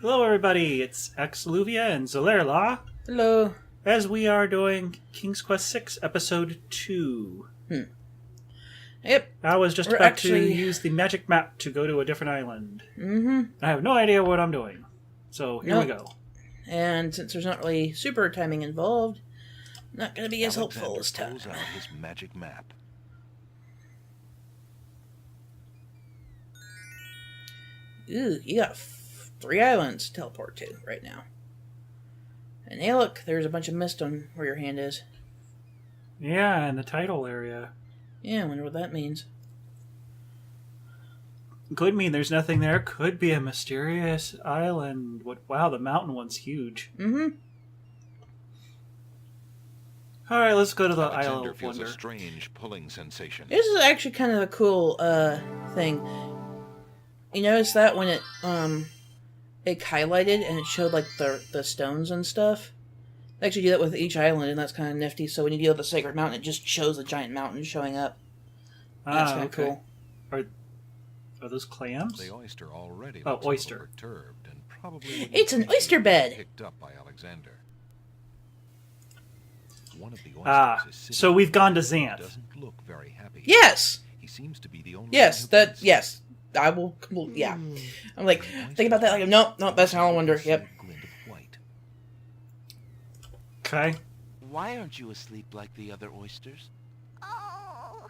Hello, everybody. It's Axeluvia and Zolerla, Hello. as we are doing King's Quest VI, Episode 2. Yep. I was just We're about actually- to use the magic map to go to a different island. Mm-hmm. I have no idea what I'm doing. So, here we Nope. go. And since there's not really super timing involved, not going to be as helpful Alexander this time. pulls out his magic map. Ooh, you got 3 islands to teleport to right now. And hey, look, there's a bunch of mist on where your hand is. Yeah, in the title area. Yeah, I wonder what that means. Could mean there's nothing there. Could be a mysterious island. Wow, the mountain one's huge. Mm-hmm. Alright, let's go to the Isle Alexander of feels Wonder. a strange pulling sensation. This is actually kind of a cool thing. You notice that when it highlighted and it showed like the stones and stuff? They actually do that with each island, and that's kind of nifty. So when you deal with the Sacred Mountain, it just shows the giant mountain showing up. That's kind of cool. Are those clams? The oyster already Oh, looks a little oyster. perturbed and probably wouldn't It's an be oyster bed. picked up by Alexander. One of the oysters is sitting So we've gone to there. Xanth. Doesn't look very happy. Yes! He seems to be the only Yes, one who that, can yes. I will, yeah. I'm like, think about that, like, nope, that's Isle of Wonder, see yep. a glint of white. Okay. Why aren't you asleep like the other oysters? Oh,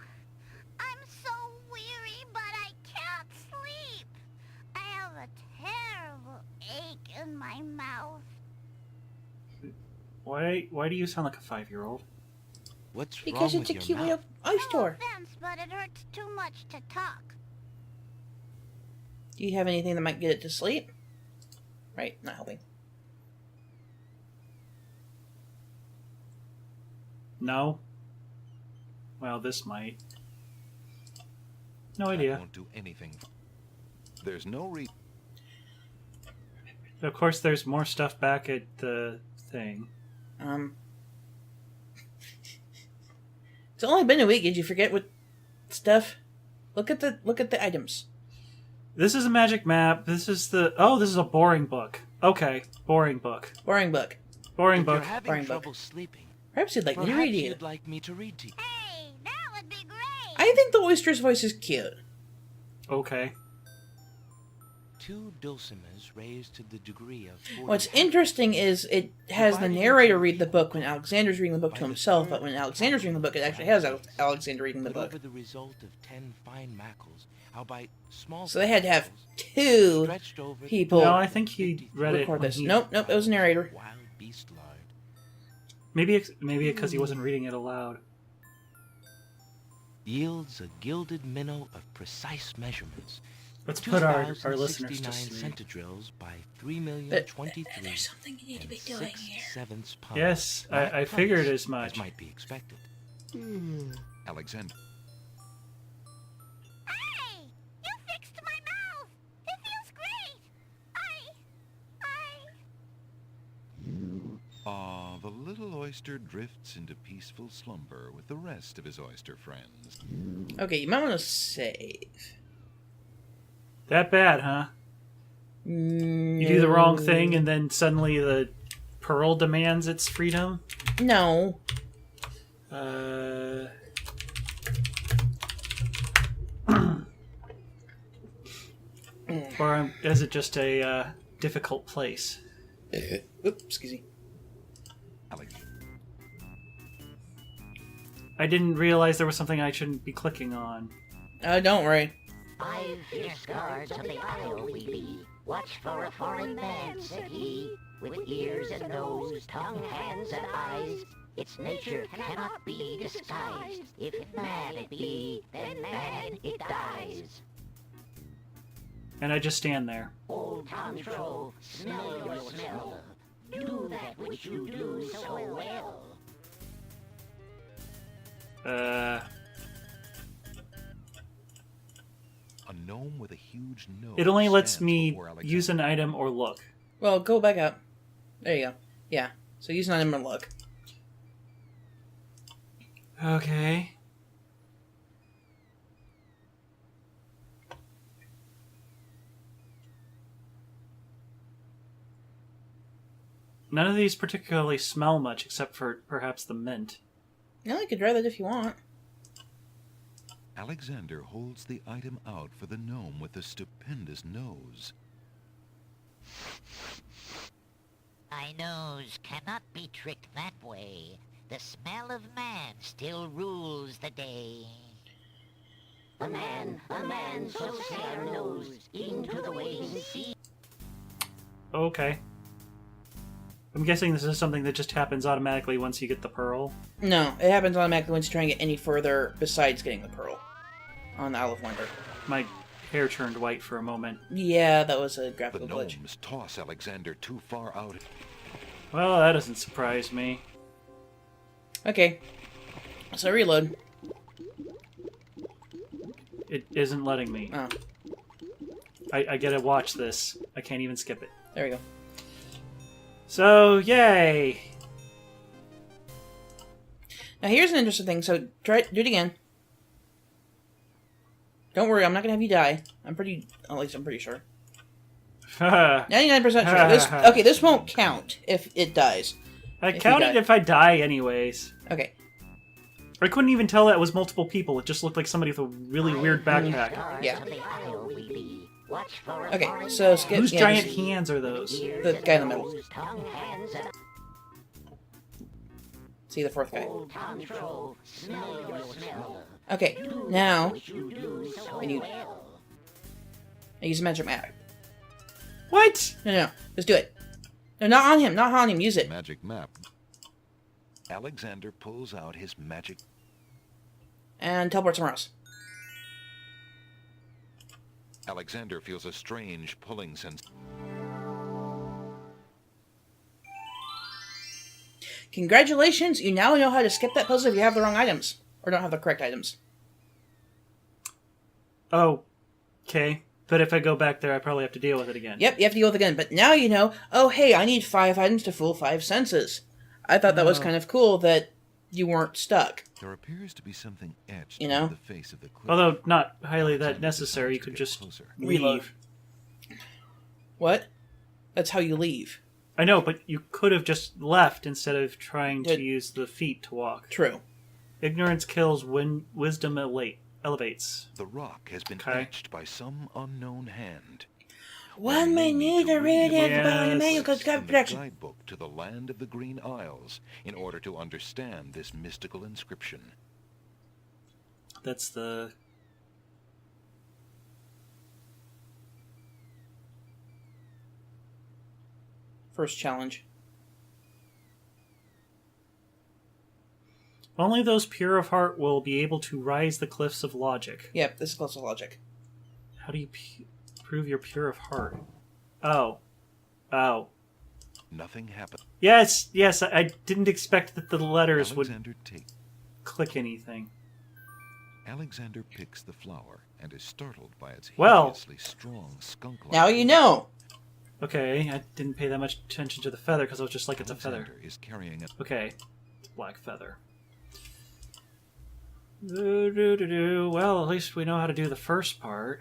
I'm so weary, but I can't sleep. I have a terrible ache in my mouth. Why do you sound like a 5-year-old? What's Because wrong it's a with cute your little mouth? oyster. No offense, but it hurts too much to talk. Do you have anything that might get it to sleep? Right, not helping. No? Well, this might. No That idea. won't do anything. There's no reason. Of course, there's more stuff back at the thing. It's only been a week. Did you forget what stuff? Look at the items. This is a magic map. This is this is a boring book. Okay, boring book. Boring book. Boring If you're book. having Boring book. trouble sleeping, Perhaps you'd like me to perhaps read you. you'd like me to read to you. Hey, that would be great. I think the oyster's voice is cute. Okay. 2 dulcimers raised to the degree of 40 What's habits. interesting is it has the narrator read the book when Alexander's reading the book to himself, but when Alexander's reading the book, it actually has Alexander reading the But book. over the result of 10 fine mackerels, albeit small. So they had to have particles, 2 stretched over the people No, I think he read it. record when this. he- Nope, it was a narrator. wild beast lard. Maybe because he wasn't reading it aloud. Yields a gilded minnow of precise measurements. Let's put our listeners to 2,069 sleep. centidrills by 3 million But 23 there's something you need to be and doing 6 here. sevenths pounds. Yes, Not I figured twice, as much. might be expected. Alexander. Hey, you fixed my mouth. It feels great. The little oyster drifts into peaceful slumber with the rest of his oyster friends. Okay, you might want to save. That bad, huh? You do the wrong thing and then suddenly the pearl demands its freedom? No. Or is it just a difficult place? Oops, excuse me. Alex. I didn't realize there was something I shouldn't be clicking on. Don't worry. 5 fierce guards of the isle we be. Watch for a foreign man, said he, with ears and nose, tongue, hands, and eyes. Its nature cannot be disguised. If mad it be, then mad it dies. And I just stand there. Old Tom Troll, smell your smell. Do that which you do so well. A gnome with a huge nose. It only lets stands me before Alexander. use an item or look. Well, go back up. There you go. Yeah. So use an item and look. Okay. None of these particularly smell much, except for perhaps the mint. No, you could try that if you want. Alexander holds the item out for the gnome with the stupendous nose. My nose cannot be tricked that way. The smell of man still rules the day. A man so say our nose, into the way he sees. Okay. I'm guessing this is something that just happens automatically once you get the pearl. No, it happens automatically once you try and get any further besides getting the pearl on the Isle of Wonder. My hair turned white for a moment. Yeah, that was a The graphical glitch. gnomes toss Alexander too far out. Well, that doesn't surprise me. Okay, so reload. It isn't letting me. Oh, I gotta watch this. I can't even skip it. there we go. So, yay! Now here's an interesting thing. So do it again. Don't worry, I'm not gonna have you die. At least I'm pretty sure. 99% sure. This won't count if it dies. I If you counted die. if I die anyways. Okay. I couldn't even tell that was multiple people. It just looked like somebody with a really weird backpack. Yeah. Of the Isle we be. Watch for a Okay, foreign so man. skip. Whose yeah, giant just- hands are those? Ears The and guy in the middle. nose, tongue, hands, and See the fourth guy. old Tom Trove, smell your smell. Okay, now You do so When you- well. I use magic map. What? No, just do it. No, not on him. Not on him. Use it. Magic map. Alexander pulls out his magic. And teleport somewhere else. Alexander feels a strange pulling sensation. Congratulations, you now know how to skip that puzzle if you have the wrong items. Or don't have the correct items. Oh, okay. But if I go back there, I probably have to deal with it again. Yep, you have to deal with it again. But now you know, oh hey, I need 5 items to fool 5 senses. I thought that was Oh. kind of cool that you weren't stuck. There appears to be something etched You know? into the face of the cliff. Although not highly that Alexander necessary, you decides to could get just closer. leave. What? That's how you leave. I know, but you could have just left instead of trying to Did- use the feet to walk. True. Ignorance kills, wisdom elevates. The rock has been Okay. etched by some unknown hand. One may need to read it Yes. about a manual called In the protection. guidebook to the land of the Green Isles in order to understand this mystical inscription. That's the... First challenge. Only those pure of heart will be able to rise the cliffs of logic. Yep, this is close to logic. How do you prove you're pure of heart? Oh. Oh. Nothing happened. Yes, I didn't expect that the letters would Alexander takes. click anything. Alexander picks the flower and is startled by its Well. hideously strong skunk-like. Now you know. Okay, I didn't pay that much attention to the feather because I was just like, it's a feather. Alexander is carrying a Okay, it's a black feather. Well, at least we know how to do the first part.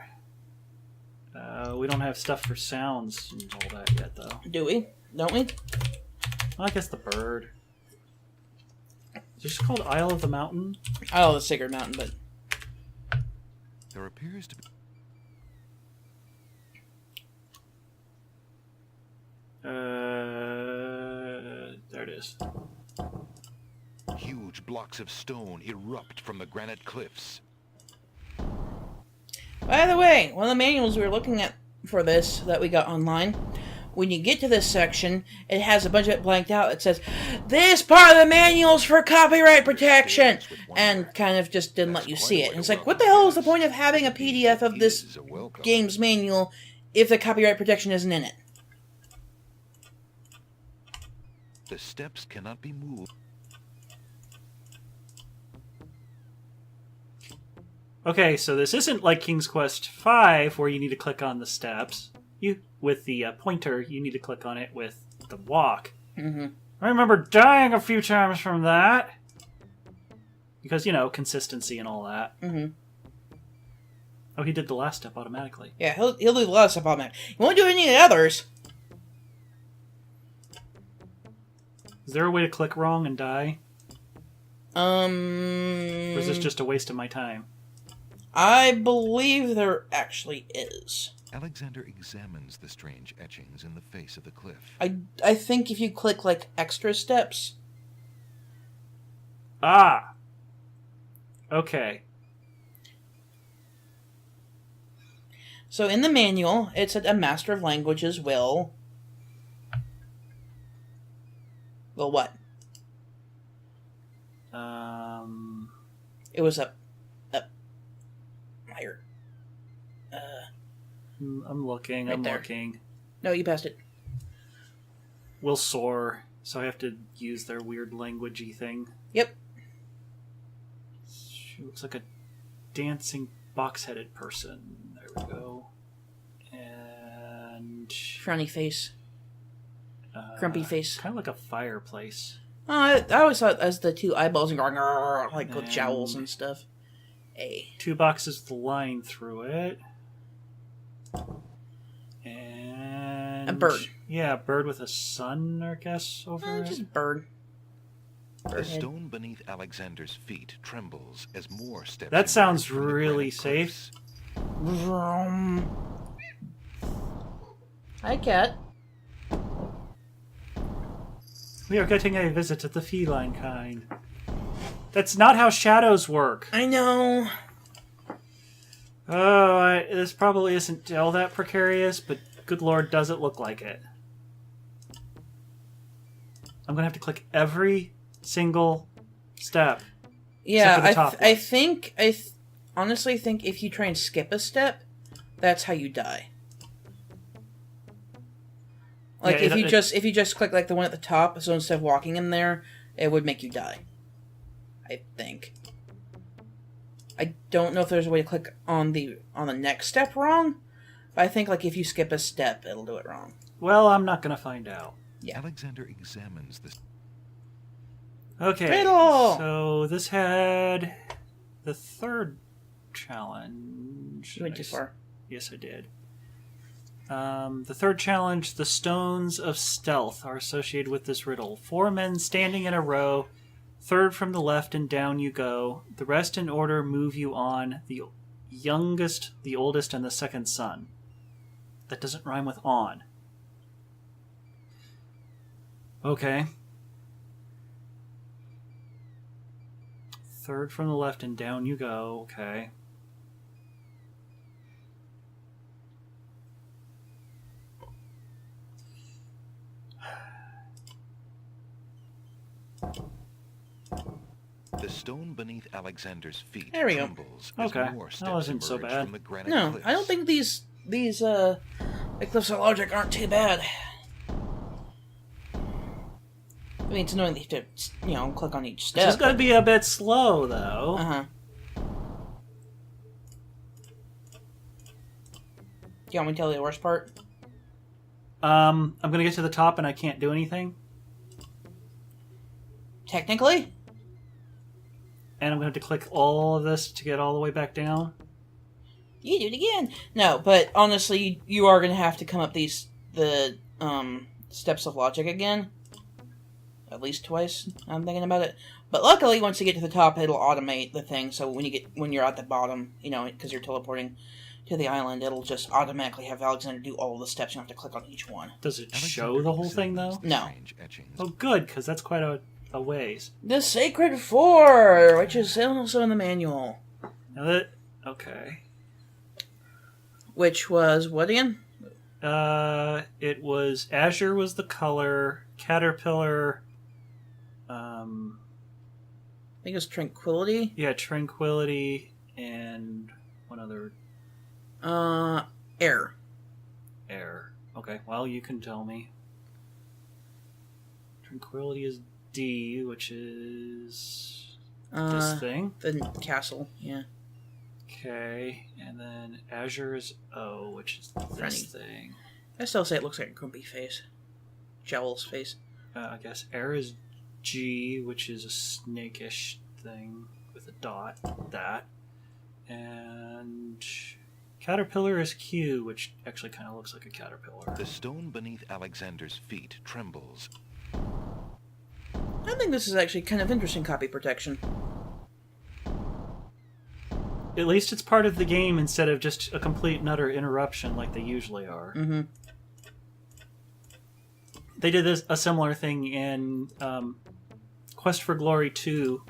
We don't have stuff for sounds and all that yet, though. Do we? Don't we? Well, I guess the bird. Is it just called Isle of the Mountain? Oh, the Sacred Mountain, but There appears to be There it is. huge blocks of stone erupt from the granite cliffs. by the way, one of the manuals we were looking at for this that we got online, when you get to this section, it has a bunch of it blanked out that says, "This part of the manual's for copyright protection," and kind of just didn't let you see it. And it's like, what the hell is the point of having a PDF of this Is a welcome. game's manual if the copyright protection isn't in it? The steps cannot be moved. Okay, so this isn't like King's Quest V where you need to click on the steps. You with the pointer, you need to click on it with the walk. Mm-hmm. I remember dying a few times from that. Because, you know, consistency and all that. Mm-hmm. Oh, he did the last step automatically. Yeah, he'll do a lot of stuff automatic. He won't do any of the others. Is there a way to click wrong and die? Or is this just a waste of my time? I believe there actually is. Alexander examines the strange etchings in the face of the cliff. I think if you click, like, extra steps... Ah! Okay. So in the manual, it said a master of languages will... Well, what? It was up higher. I'm looking. Right I'm there. looking. No, you passed it. Will soar, so I have to use their weird languagey thing. Yep. She looks like a dancing box-headed person. There we go. And Frowny face. Grumpy face. Kind of like a fireplace. Oh, I always saw it as the two eyeballs and going, "Grrr," like with And- jowls and stuff. A. 2 boxes with a line through it. And A bird. Yeah, a bird with a sun, I guess, over it. Just bird. The Bird head. stone beneath Alexander's feet trembles as more steps. That sounds emerge from the really granite safe. cliffs. Vroom. Hi, cat. We are getting a visit of the feline kind. That's not how shadows work. I know. Oh, this probably isn't all that precarious, but good lord, does it look like it. I'm going to have to click every single step. Yeah, Except for the top I one. think honestly think if you try and skip a step, that's how you die. Like Yeah, if you just click like the one at the top, so instead of walking in there, it would make you die. I think. I don't know if there's a way to click on the next step wrong, but I think like if you skip a step, it'll do it wrong. Well, I'm not going to find out. Yeah. Alexander examines the Okay, Riddle! so this had the third challenge. You went too far. Yes, I did. The third challenge, the stones of stealth, are associated with this riddle. 4 men standing in a row, third from the left and down you go. The rest in order move you on. The youngest, the oldest, and the second son. That doesn't rhyme with on. Okay. Third from the left and down you go. Okay. The stone beneath Alexander's feet There we go. trembles as Okay, more that steps wasn't so emerge bad. from the granite No, cliffs. I don't think these Eclipse of Logic aren't too bad. I mean, it's annoying that you have to, click on each step. This is going to be a bit slow, though. Uh-huh. Do you want me to tell you the worst part? I'm going to get to the top and I can't do anything. Technically? And I'm going to have to click all of this to get all the way back down. You do it again. No, but honestly, you are going to have to come up the steps of logic again. At least twice, I'm thinking about it. But luckily, once you get to the top, it'll automate the thing. So when you're at the bottom, because you're teleporting to the island, it'll just automatically have Alexander do all the steps. You don't have to click on each one. Does it Alexander show the whole thing, examines though? the No. strange etchings. Oh, good, because that's quite a ways. The Sacred Four, which is also in the manual. Now that... Okay. Which was what again? It was... Azure was the color, Caterpillar... I think it was Tranquility. Yeah, Tranquility, and one other... Air. Air. Okay, well, you can tell me. Tranquility is D, which is this thing. The castle, yeah. Okay, and then Azure is O, which is this Funny. thing. I still say it looks like a grumpy face. Jowl's face. I guess Air is G, which is a snakish thing with a dot. That. And Caterpillar is Q, which actually kind of looks like a caterpillar. The stone beneath Alexander's feet trembles I think this is actually kind of interesting copy protection. At least it's part of the game instead of just a complete and utter interruption like they usually are. Mm-hmm. They did a similar thing in Quest for Glory 2,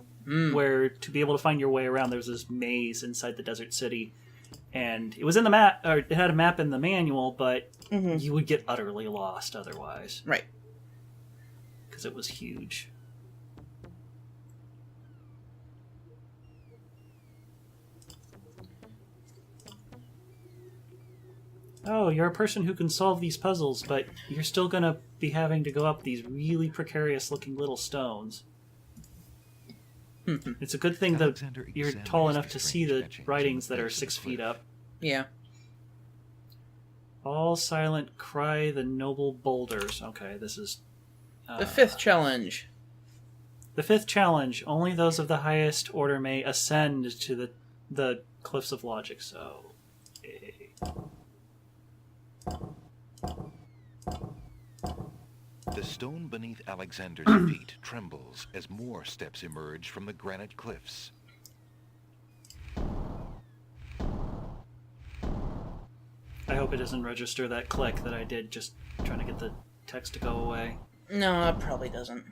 where to be able to find your way around, there was this maze inside the desert city, and it was in the map, or it had a map in the manual, but you would get utterly lost otherwise. Right. Because it was huge. Oh, you're a person who can solve these puzzles, but you're still going to be having to go up these really precarious-looking little stones. It's a good thing that Alexander you're examines tall enough the to see strange the etchings writings on that the are face of 6 the feet cliff. up. Yeah. All silent cry the noble boulders. Okay, this is... The 5th challenge. The 5th challenge. Only those of the highest order may ascend to the Cliffs of Logic, so... The stone beneath Alexander's feet trembles as more steps emerge from the granite cliffs. I hope it doesn't register that click that I did just trying to get the text to go away. No, it probably doesn't.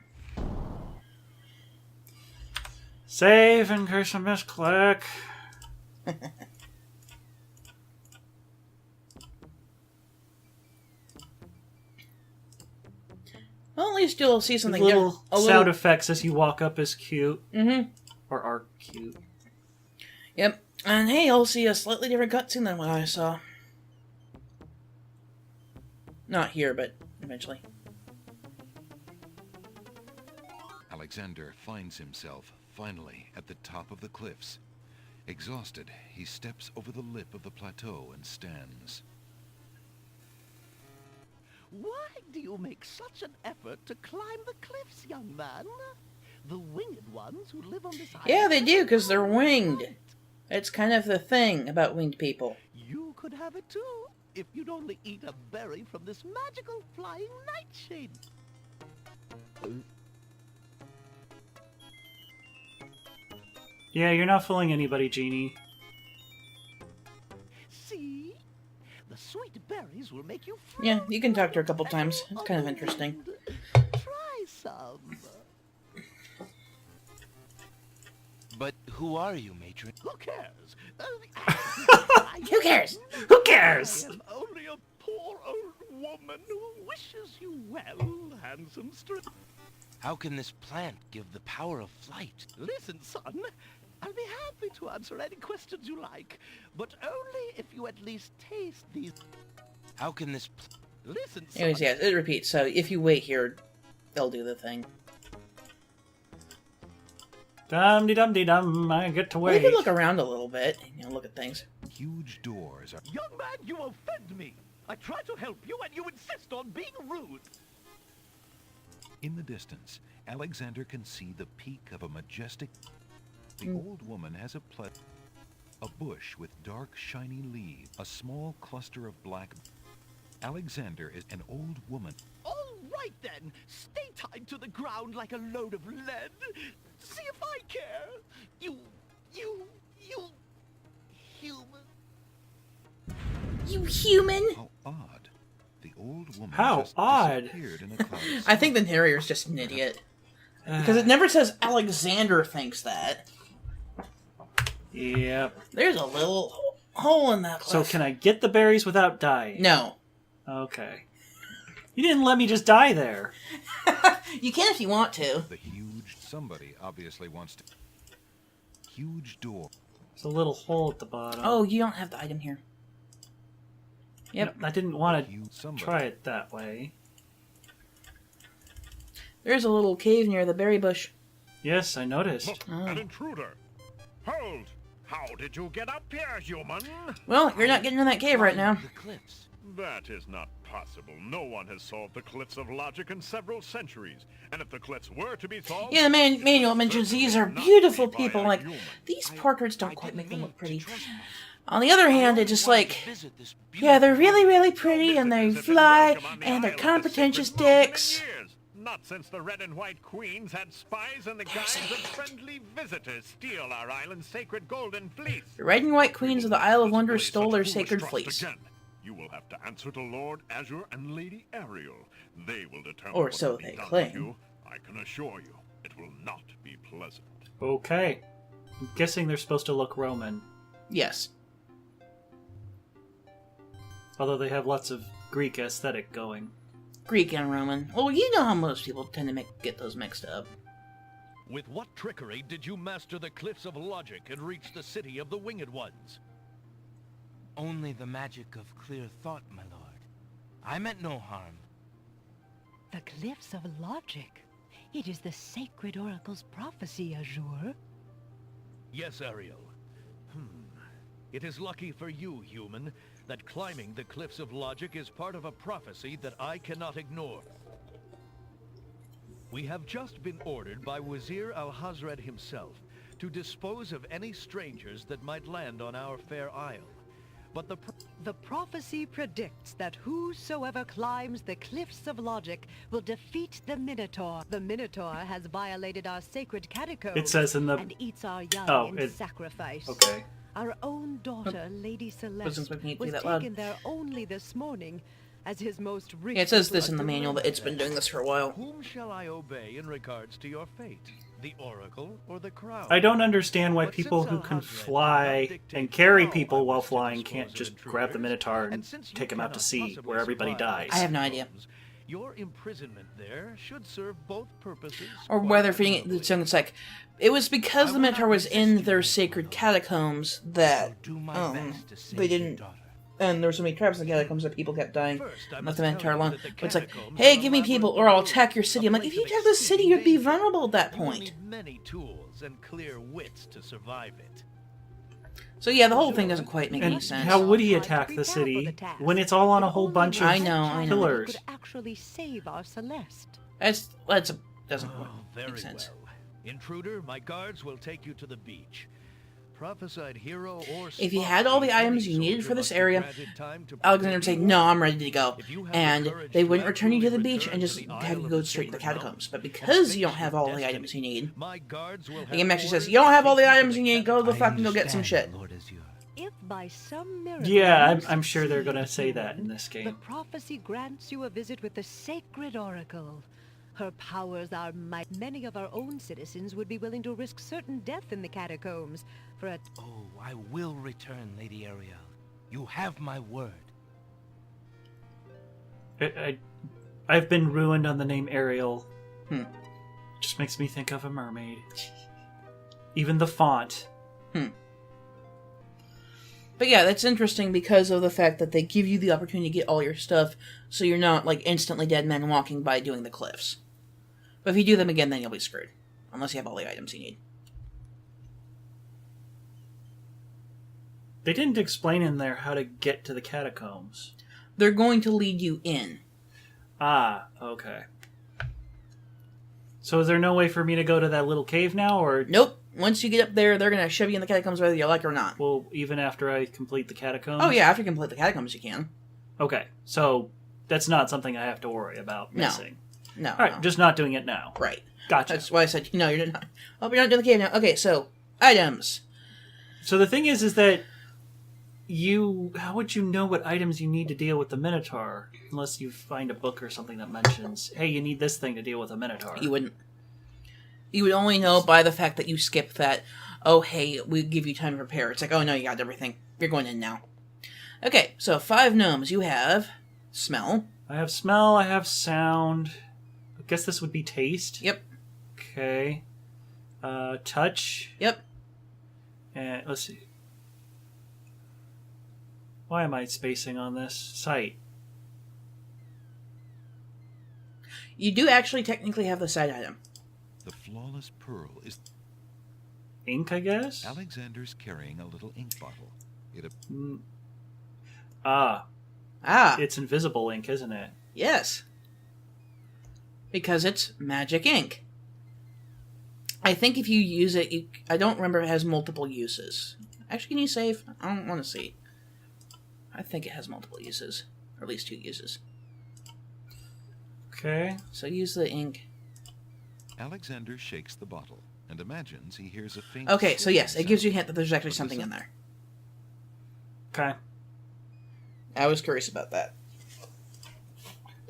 Save in case I misclick. Well, at least you'll see something Little different. A sound little... effects as you walk up is cute. Mm-hmm. Or are cute. Yep. And hey, you'll see a slightly different cutscene than what I saw. Not here, but eventually. Alexander finds himself, finally, at the top of the cliffs. Exhausted, he steps over the lip of the plateau and stands. Why do you make such an effort to climb the cliffs, young man? The winged ones who live on this island... Yeah, they do, because they're winged. It's kind of the thing about winged people. You could have it too, if you'd only eat a berry from this magical flying nightshade. Yeah, you're not fooling anybody, Genie. See? The sweet berries will make you free. Yeah, you can talk to her a couple times. It's kind of interesting. Try some. But who are you, matron? Who cares? Who cares? Who cares? I am only a poor old woman who wishes you well, handsome strip. How can this plant give the power of flight? Listen, son. I'll be happy to answer any questions you like, but only if you at least taste these. How can this Listen, son. Anyways, yeah, it repeats. So if you wait here, they'll do the thing. Dum-de-dum-de-dum, I get to Well, wait. you can look around a little bit, look at things. Huge doors are... Young man, you offend me. I try to help you, and you insist on being rude. In the distance, Alexander can see the peak of a majestic... The old woman has a bush with dark, shiny leaves, a small cluster of black... Alexander is an old woman. All right, then. Stay tied to the ground like a load of lead. See if I care. You human. You human? How odd. The old woman How just odd. disappeared in a cloud of I think the narrator's just an idiot. Because it never says Alexander thinks that. Yep. There's a little hole in that So cliff. can I get the berries without dying? No. Okay. You didn't let me just die there. You can if you want to. The huge... Somebody obviously wants to... Huge door. There's a little hole at the bottom. Oh, you don't have the item here. Yep. I didn't want to Huge... Somebody... try it that way. There's a little cave near the berry bush. Yes, I noticed. Look, an intruder. Hold! How did you get up here, human? Well, you're not getting in that cave right now. The cliffs. That is not possible. No one has solved the Cliffs of Logic in several centuries. And if the cliffs were to be solved... Yeah, the manual mentions these are beautiful people. Like, these portraits don't quite make them look pretty. On the other hand, it's just like, yeah, they're really, really pretty, and they fly, and they're kind of pretentious dicks. not since the Red and White Queens had spies in the guise of friendly visitors steal our island's sacred golden fleece. The Red and White Queens of the Isle of Wonder Display stole such their foolish sacred trust fleece. again. You will have to answer to Lord Azure and Lady Ariel. They will determine Or what so will be they done claim. with you. I can assure you, it will not be pleasant. Okay. I'm guessing they're supposed to look Roman, Yes. although they have lots of Greek aesthetic going. Greek and Roman. Well, you know how most people tend to get those mixed up. With what trickery did you master the cliffs of logic and reach the city of the Winged Ones? Only the magic of clear thought, my lord. I meant no harm. The Cliffs of Logic. It is the sacred oracle's prophecy, Azure. Yes, Ariel. It is lucky for you, human, that climbing the cliffs of logic is part of a prophecy that I cannot ignore. We have just been ordered by Wazir Al-Hazred himself to dispose of any strangers that might land on our fair isle. But The prophecy predicts that whosoever climbs the Cliffs of Logic will defeat the Minotaur. The Minotaur has violated our sacred catacombs It says in the... and eats our young Oh, in it- sacrifice. Okay. Our own daughter, Lady Celeste, expecting it to be was that loud. taken there only this morning as his most Yeah, it says this in recent- the manual that it's been doing this for a while. whom shall I obey in regards to your fate? The Oracle or the Crown? I don't understand why But people since who can Al-Hazred did not fly dictate and carry how I people while was to flying dispose can't of just intruders, grab the Minotaur and since you take him out to cannot sea possibly where everybody survive dies. I have no idea. Your imprisonment there should serve both purposes. Or quite whether feeding it, admirably. so it's like, it was because the Minotaur was in their sacred catacombs that I'll do my best to save they your didn't, daughter. and there were so many traps in the catacombs that people kept dying. First, I Left must the Minotaur tell you alone. that the But it's like, catacombs hey, are give me elaborate people or I'll rooms, attack your city. a I'm like, place if you of attack the city, you'd be exceeding vulnerable at that danger. You will point. need many tools and clear wits to survive it. So yeah, the whole thing doesn't quite make any And sense. how would he Hard to attack the prepare for city the task. when it's all on a If whole only bunch we of I know, I know. pillars? could actually save our Celeste. That's doesn't quite Very make sense. well. Intruder, my guards will take you to the beach. Prophesied hero or If you spy, had all the any items you needed soldier for this must be age, granted time to Alexander would say, prepare. "No, I'm ready to go," If you have the and courage they to wouldn't return you to the actually beach and return just to the have Isle you of go the straight to the Sacred catacombs. Mountains But and because face you don't have your all the destiny, items you need, my guards will the game have actually says, orders "You don't have to all the take you items to you the need. Go to the I fucking go get some understand, shit." Lord Azure. If by some miracle Yeah, you I'm sure they're succeed, going to say that in this the game. prophecy grants you a visit with the sacred oracle. Her powers are might. Many of our own citizens would be willing to risk certain death in the catacombs for a Oh, I will return, Lady Ariel. You have my word. I've been ruined on the name Ariel. Hmm. Just makes me think of a mermaid. Even the font. But yeah, that's interesting because of the fact that they give you the opportunity to get all your stuff, so you're not like instantly dead men walking by doing the cliffs. But if you do them again, then you'll be screwed, unless you have all the items you need. They didn't explain in there how to get to the catacombs. They're going to lead you in. Ah, okay. So is there no way for me to go to that little cave now, or... Nope. Once you get up there, they're going to shove you in the catacombs whether you like it or not. Well, even after I complete the catacombs? Oh yeah, after you complete the catacombs, you can. Okay, so that's not something I have to worry about No. missing. No. Alright, no. just not doing it now. Right. Gotcha. That's why I said, no, you're not. Oh, but you're not doing the cave now. Okay, so, items. So the thing is that how would you know what items you need to deal with the Minotaur? Unless you find a book or something that mentions, hey, you need this thing to deal with a Minotaur. You wouldn't. You would only know by the fact that you skip that, oh, hey, we give you time to prepare. It's like, oh, no, you got everything. You're going in now. Okay, so 5 gnomes. You have smell. I have smell, I have sound. I guess this would be taste. Yep. Okay. Touch. Yep. And let's see. Why am I spacing on this? Sight. You do actually technically have the side item. The flawless pearl is... Ink, I guess? Alexander's carrying a little ink bottle. It Ah. Ah, It's invisible ink, isn't it? yes. Because it's magic ink. I think if you use it, I don't remember if it has multiple uses. Actually, can you save? I don't want to see. I think it has multiple uses. Or at least 2 uses. Okay. So use the ink. Alexander shakes the bottle and imagines he hears a faint... Okay, so yes, it sizzling gives you a sound. hint that there's actually But something in listen. there. Okay. I was curious about that.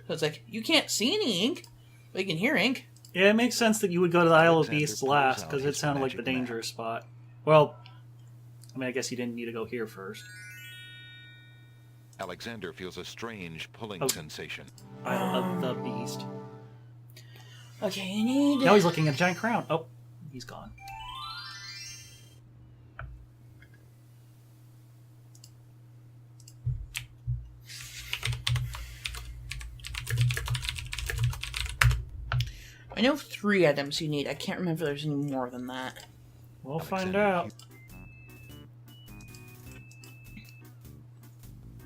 So it's like, you can't see any ink, but you can hear ink. Yeah, it makes sense that you would go to the Isle of Alexander Beasts pulls last, out because it his sounded like the magic map. dangerous spot. Well, I mean, I guess you didn't need to go here first. Alexander feels a strange pulling Oh. sensation. Isle of the Beast. Okay, you need... Now he's looking at a giant crown. Oh, he's gone. I know 3 items you need. I can't remember if there's any more than that. We'll find Alexander out.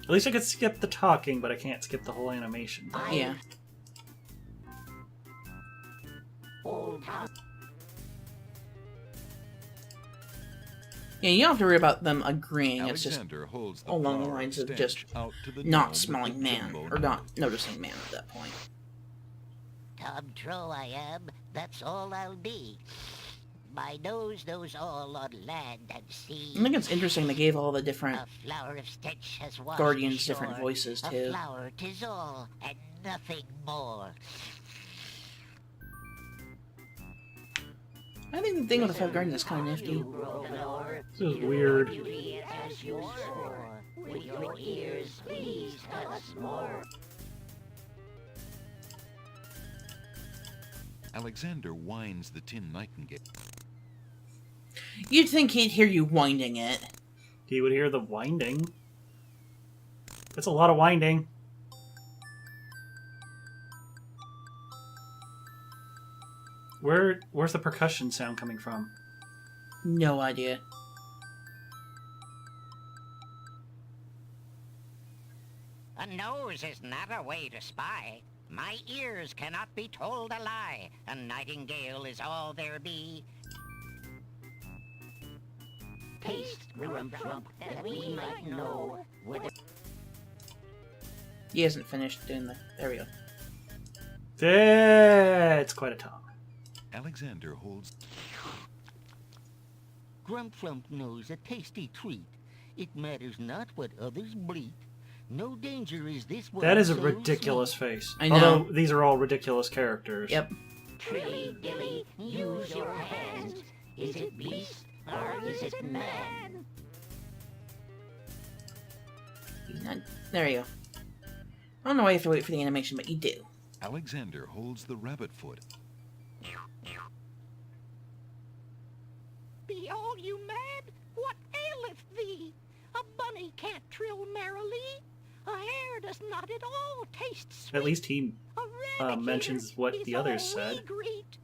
At least I could skip the talking, but I can't skip the whole animation. Yeah. Old town. Yeah, you don't have to worry about them agreeing. It's just Alexander holds the along the flower lines of stench just out to the not gnome smelling with the man, jumbo or not nose. noticing man at that point. Tom Troll I am, that's all I'll be. My nose knows all on land and sea. I think it's interesting they gave all the different A flower of stench has washed Guardians ashore. different voices, A too. flower 'tis all, and nothing more. I think the thing with the 5 Guardians is kind of nifty. This is weird. Beauty as you soar, with your ears please tell us more. Alexander winds the tin nightingale. You'd think he'd hear you winding it. He would hear the winding. That's a lot of winding. Where's the percussion sound coming from? No idea. A nose is not a way to spy. My ears cannot be told a lie. A nightingale is all there be. Taste Grumplump, that we might know whether... He hasn't finished doing the... There we go. That's quite a tongue. Alexander holds... Grumplump knows a tasty treat. It matters not what others bleat. No danger is this one. That is a so ridiculous sweet. face. I know. Although these are all ridiculous characters. Yep. Trilly dilly, use your hands. Is it beast or is it man? He's not... There you go. I don't know why you have to wait for the animation, but you do. Alexander holds the rabbit foot. Be all you mad? What aileth thee? A bunny can't trill merrily. A hare does not at all taste sweet. At least he A rabbit mentions here what is the others all we said. greet.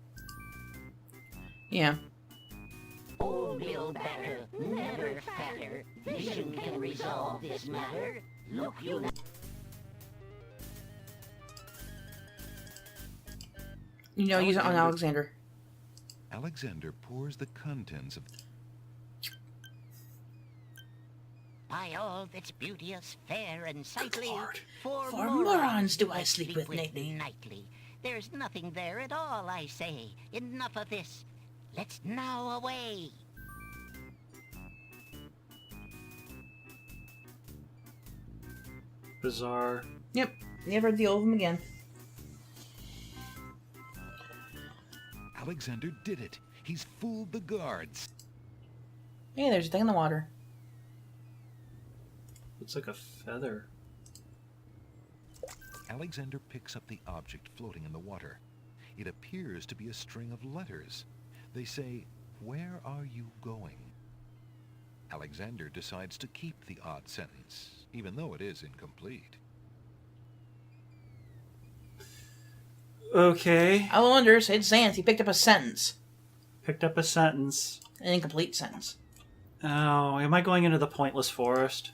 Yeah. Old Bill Batter, never fatter. Vision can resolve this matter. Look you now. You know, use it on Alexander. Alexander pours the contents of... By all that's beauteous, fair, and sightly, Lord. for For morons do I sleep with nightly. There's nothing there at all, I say. Enough of this. Let's now away. Bizarre. Yep. Never deal with him again. Alexander did it. He's fooled the guards. Hey, there's a thing in the water. Looks like a feather. Alexander picks up the object floating in the water. It appears to be a string of letters. They say, "Where are you going?" Alexander decides to keep the odd sentence, even though it is incomplete. Okay. All wonders, it's Xanth. He picked up a sentence. Picked up a sentence. An incomplete sentence. Oh, am I going into the pointless forest?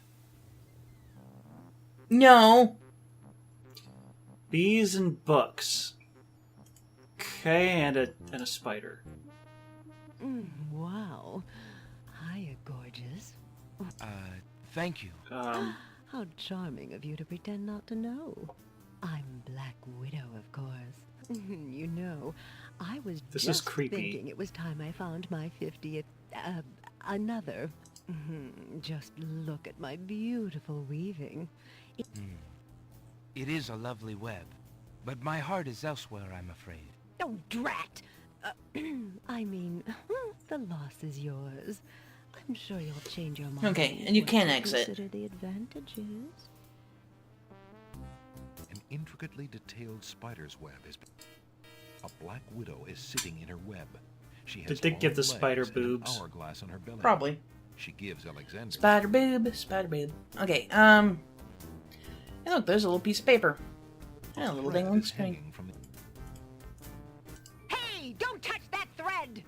No. Bees and books. Okay, and a spider. Wow. Hiya, gorgeous. Thank you. How charming of you to pretend not to know. I'm Black Widow, of course. You know, I was This just is creepy. thinking it was time I found my 50th, another. Just look at my beautiful weaving. It is a lovely web, but my heart is elsewhere, I'm afraid. Oh, drat! I mean, the loss is yours. I'm sure you'll change your mind. Okay, and you once can exit. Consider the advantages. An intricately detailed spider's web is... A black widow is sitting in her web. She has Did they give the long spider legs and an boobs? hourglass on her belly. Probably. She gives Alexander... Spider boob, spider boob. Okay, Hey, look, there's a little piece of paper. And a little thread dangling is string. hanging from the... Hey, don't touch that thread!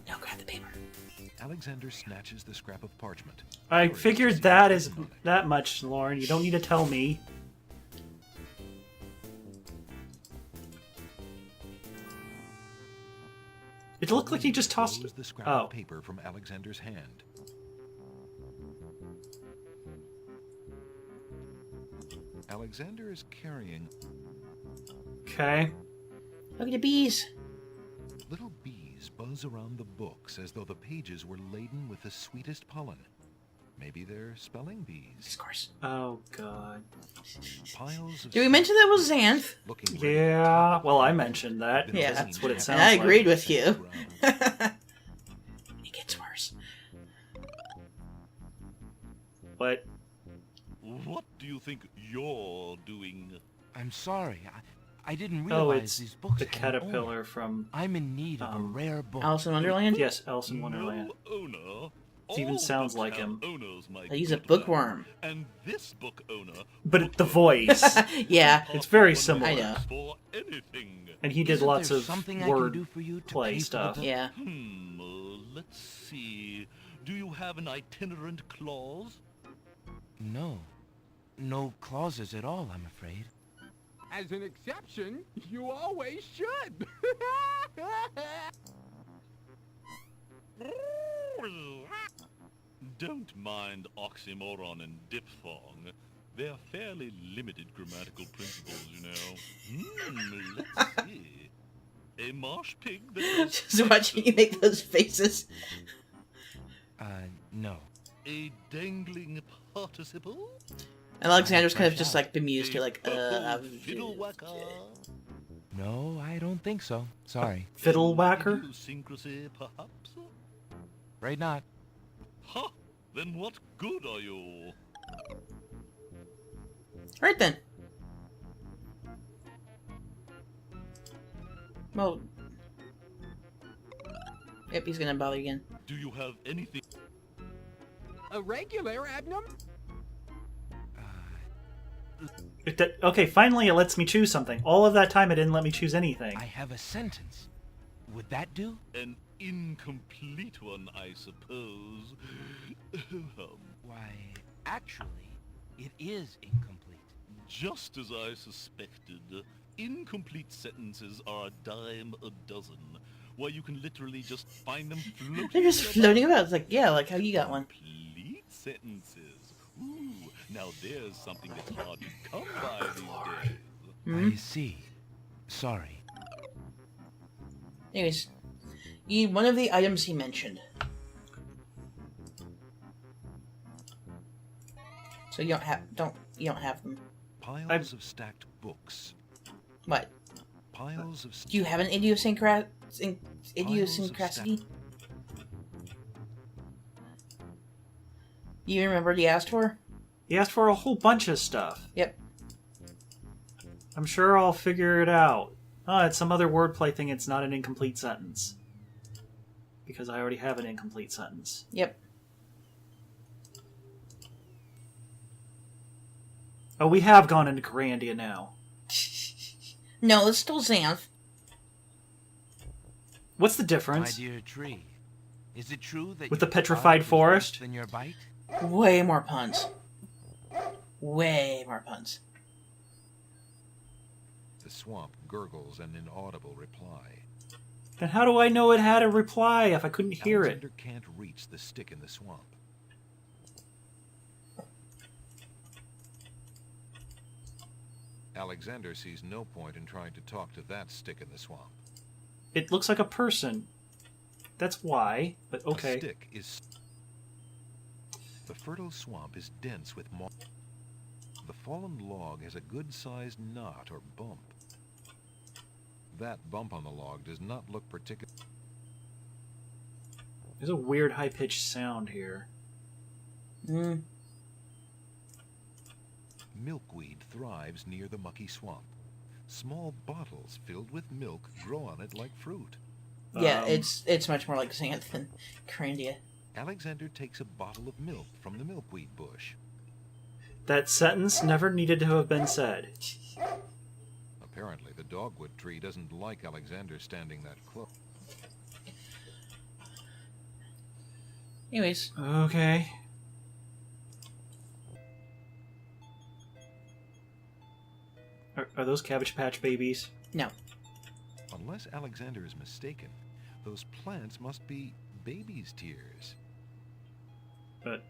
Now grab the paper. Alexander snatches the scrap of parchment. I Curious to figured see that what's is written on it. that much, Lauren. You don't need to tell me. It looked like he just tossed Throws it. the scrap Oh, of paper from Alexander's hand. Alexander is carrying... okay. Look at the bees. Little bees buzz around the books as though the pages were laden with the sweetest pollen. Maybe they're spelling bees. Of course. Oh god. Piles of Did we mention that was Xanth? looking ready Yeah. Well, I mentioned that. Yeah. That's what it And sounds I like. agreed with you. ground. It gets worse. But What do you think you're doing? I'm sorry, I didn't oh, realize it's these books the had an owner. caterpillar from I'm in need of a rare book. Alice in Wonderland? yes, Alice in Wonderland. No owner. It even All sounds books like have him. Owners, my He's a good bookworm. man. And this book owner. But the voice, Yeah. it's very Pass similar. I know. For anything. And he did Isn't lots there of something I can word do for you to play pay for stuff. the- Yeah. Let's see. Do you have an itinerant clause? No. No clauses at all, I'm afraid. As an exception, you always should. Don't mind oxymoron and diphthong. They're fairly limited grammatical principles, you know. Let's see. A marsh pig that does Just watching you make those faces. No. a dangling participle. And Alexander's kind of just like bemused. You're like, Fiddle whacker. No, I don't think so. Sorry. Fiddle whacker? Idiosyncrasy, perhaps? Right not. Ha! Then what good are you? Right then. Well. Yep, he's gonna bother you again. Do you have anything? A regular abnorm. Okay, finally it lets me choose something. All of that time it didn't let me choose anything. I have a sentence. Would that do? An incomplete one, I suppose. Why, actually, it is incomplete. Just as I suspected, incomplete sentences are a dime a dozen. Why, you can literally just find them floating. They're just floating about. It's like, yeah, like how you got one. Complete sentences. Ooh, now there's something that's hard to come by these days. I see. Sorry. Anyways, you need one of the items he mentioned. So you don't have them. Piles of stacked books. What? Piles of... Do you have an idiosyncrasy? You remember what he asked for? He asked for a whole bunch of stuff. Yep. I'm sure I'll figure it out. Oh, it's some other wordplay thing. It's not an incomplete sentence. Because I already have an incomplete sentence. Yep. Oh, we have gone into Grandia now. No, it's still Xanth. What's the My difference? dear tree, is it true that With the your petrified bite was forest? worse than your bite? Way more puns. Way more puns. The swamp gurgles an inaudible reply. Then how do I know it had a reply if I couldn't hear it? Alexander can't reach the stick in the swamp. Alexander sees no point in trying to talk to that stick in the swamp. It looks like a person. That's why, but okay. A stick is... The fertile swamp is dense with moss. The fallen log has a good-sized knot or bump. That bump on the log does not look particular. There's a weird high-pitched sound here. Milkweed thrives near the mucky swamp. Small bottles filled with milk grow on it like fruit. Yeah, it's much more like Xanth than Carandia. Alexander takes a bottle of milk from the milkweed bush. That sentence never needed to have been said. Apparently, the dogwood tree doesn't like Alexander standing that close. Anyways. Okay. Are those Cabbage Patch babies? No. Unless Alexander is mistaken, those plants must be baby's tears. But...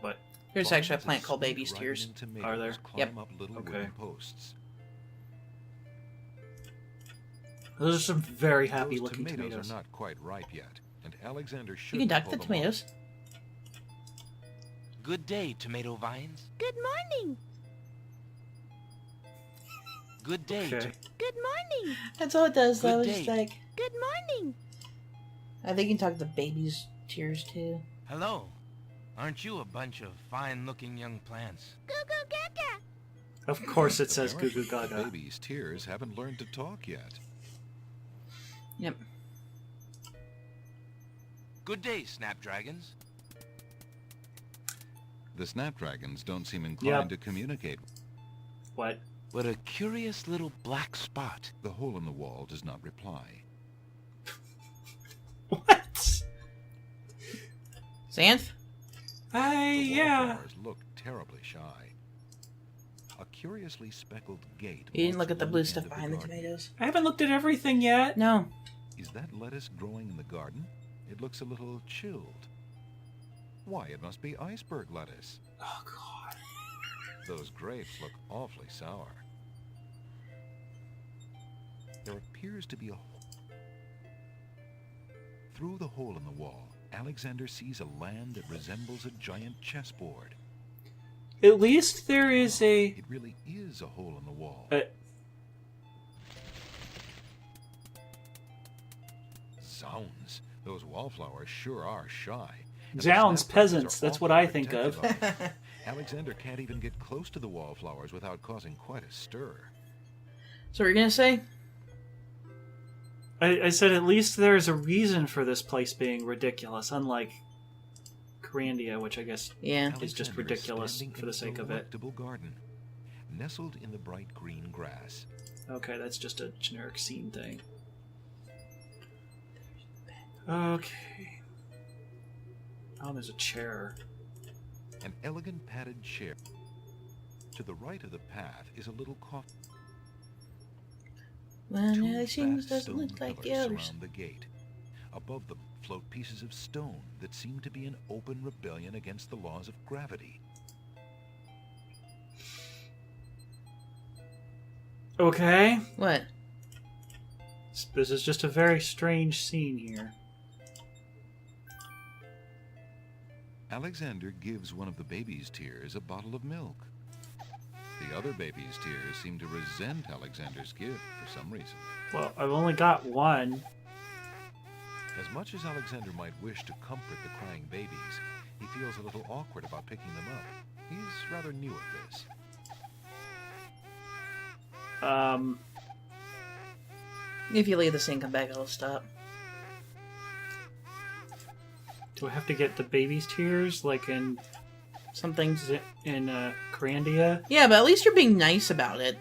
what? There's actually a plant called baby's tears. Are there? Yep. Up little Okay. wooden posts. Those are some very happy-looking Those tomatoes. are not quite ripe yet, and Alexander should You can duck pull the them tomatoes. Good day, tomato vines. Good morning. Good day. Okay. Good morning. That's all it does, though. Good It's just day. like... Good morning. I think you can talk to baby's tears, too. Hello. Aren't you a bunch of fine-looking young plants? Goo goo gaga. Of course it says Goo Apparently, Goo Gaga. Baby's tears haven't learned to talk yet. Yep. Good day, snapdragons. The snapdragons don't seem inclined to communicate. What? What a curious little black spot. The hole in the wall does not reply. What? Xanth? The Yeah. wallflowers look terribly shy. A curiously speckled gate. You didn't marks look at the one blue end stuff of behind the garden. tomatoes? I haven't looked at everything yet. No. Is that lettuce growing in the garden? It looks a little chilled. Why, it must be iceberg lettuce. Oh, God. Those grapes look awfully sour. There appears to be a hole. Through the hole in the wall, Alexander sees a land that resembles a giant chessboard. At least there is a... It really is a hole in the wall. Zounds, those wallflowers sure are shy. And the Zounds, snapdragons peasants, are that's what awfully I think of. protective it. Alexander can't even get close to the wallflowers without causing quite a stir. So what are you going to say? I said at least there's a reason for this place being ridiculous, unlike Carandia, which I guess Yeah. is just Alexander is ridiculous standing for in the a sake of it. delectable garden, nestled in the bright green grass. Okay, that's just a generic scene thing. Okay. Oh, there's a chair. An elegant padded chair. To the right of the path is a little coffee. Well, Two no, it seems fat doesn't stone look like the pillars others. surround the gate. Above them float pieces of stone that seem to be an open rebellion against the laws of gravity. Okay. What? This is just a very strange scene here. Alexander gives one of the baby's tears a bottle of milk. The other baby's tears seem to resent Alexander's gift for some reason. Well, I've only got one. As much as Alexander might wish to comfort the crying babies, he feels a little awkward about picking them up. He's rather new at this. If you leave the scene, come back, it'll stop. Do I have to get the baby's tears, like in Something. in Carandia? Yeah, but at least you're being nice about it.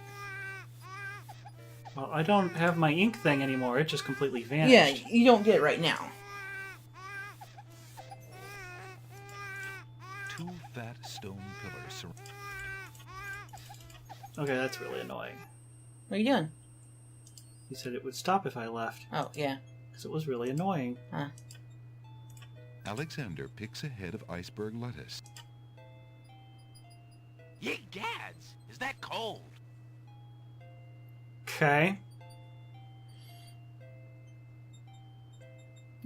Well, I don't have my ink thing anymore. It just completely vanished. Yeah, you don't get it right now. Two fat stone pillars surround. Okay, that's really annoying. What are you doing? He said it would stop if I left, Oh, yeah. because it was really annoying. Huh. Alexander picks a head of iceberg lettuce. Ye gads! Is that cold? Okay.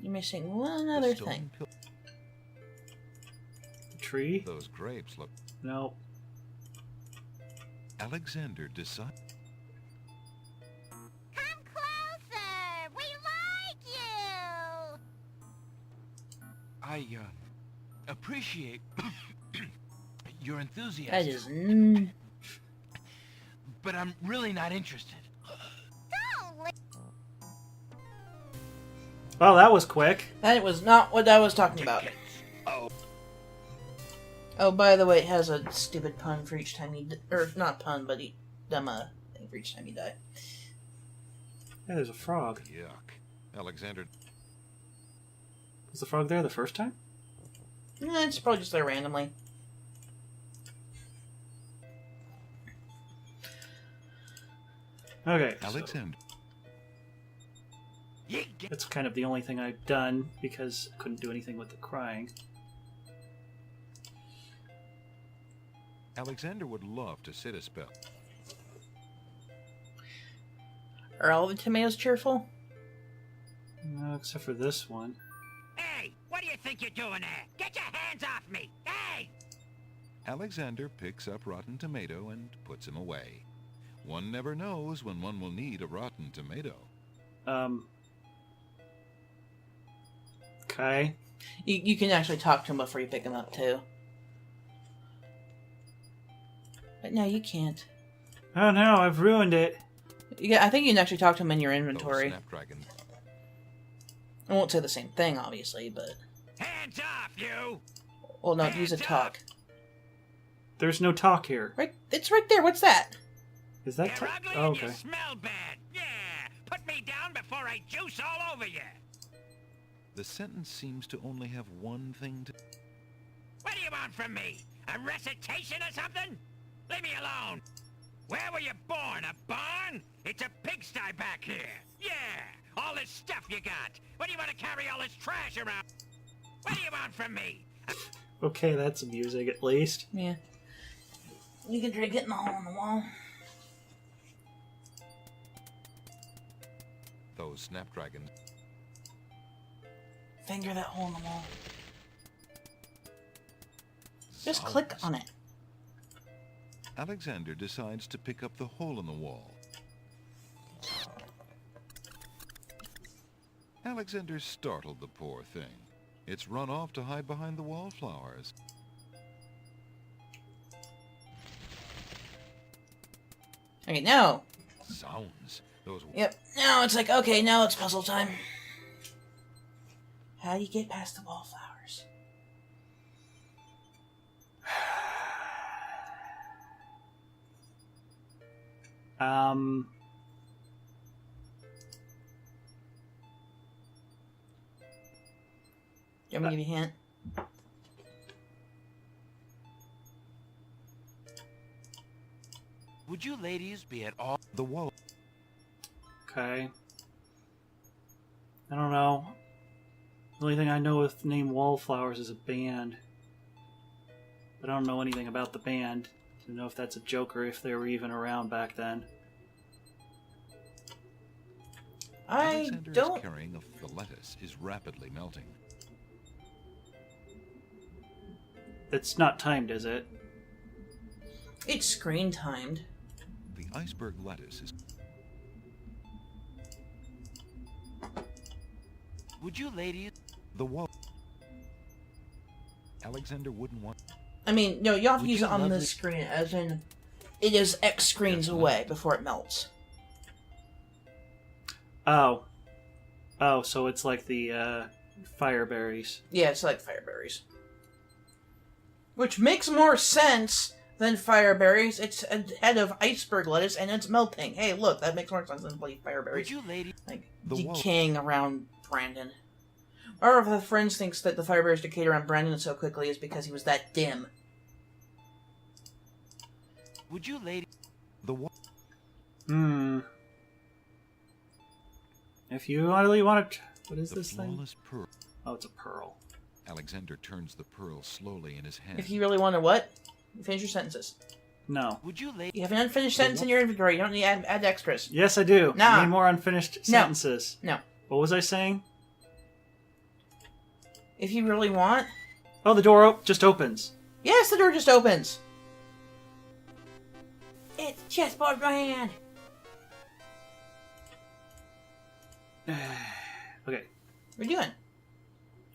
You're missing one other The stone thing. Tree? Those grapes look... No. Alexander decides... Come closer! We like you! I appreciate your enthusiasm, That is... but I'm really not interested. Don't leave. Well, that was quick. That was not what I was talking about. Oh, by the way, it has a stupid pun for each time you... Or, not pun, but dumb thing for each time you die. Yeah, there's a frog. Yuck. Alexander... Was the frog there the first time? It's probably just there randomly. Okay. Alexander... That's kind of the only thing I've done because I couldn't do anything with the crying. Alexander would love to sit a spell. Are all the tomatoes cheerful? No, except for this one. Hey, what do you think you're doing there? Get your hands off me! Hey! Alexander picks up Rotten Tomato and puts him away. One never knows when one will need a rotten tomato. Okay. You can actually talk to him before you pick him up, too. But no, you can't. Oh no, I've ruined it. I think you can actually talk to him in your Those inventory. snapdragons... I won't say the same thing, obviously, but... Hands off, you! Well, no, use a talk. There's no talk here. Right, it's right there. What's that? Is that You're talk? ugly Oh, and you okay. smell bad. Yeah! Put me down before I juice all over you! The sentence seems to only have one thing to... What do you want from me? A recitation or something? Leave me alone! Where were you born? A barn? It's a pigsty back here! Yeah! All this stuff you got! What do you want to carry all this trash around? What do you want from me? Okay, that's amusing at least. Yeah. You can try getting the hole in the wall. Those snapdragons... Finger that hole in the wall. Just click on it. Alexander decides to pick up the hole in the wall. Alexander startled the poor thing. It's run off to hide behind the wallflowers. Okay, now. Zounds. Those... Yep. Now it's like, okay, now it's puzzle time. How do you get past the wallflowers? You want me to give you a hint? Would you ladies be at all... The wall... Okay. I don't know. The only thing I know with the name Wallflowers is a band. But I don't know anything about the band to know if that's a joke or if they were even around back then. Alexander is carrying the lettuce is rapidly melting. It's not timed, is it? It's screen timed. The iceberg lettuce is... Would you ladies... The wall... Alexander wouldn't want... I mean, no, you have to Would use you it on lovely- the screen, as in, it is X screens away before it melts. Oh. Oh, so it's like the fireberries. Yeah, it's like fireberries. Which makes more sense than fireberries. It's a head of iceberg lettuce and it's melting. Hey, look, that makes more sense than bloody fireberries. Would you ladies... Like, The wall- decaying around Brandon. Or if the friends thinks that the fireberries decayed around Brandon so quickly is because he was that dim. Would you ladies... The wall... If you really want to... What is The this thing? flawless pearl. Oh, it's a pearl. Alexander turns the pearl slowly in his hand. If you really want to what? Finish your sentences. No. Would you lay... You have an unfinished sentence in your inventory. You don't need to add extras. Yes, I do. Nah. I need more unfinished sentences. No. What was I saying? If you really want. Oh, the door just opens. Yes, the door just opens. It's Chessboard Man. Okay. What are you doing?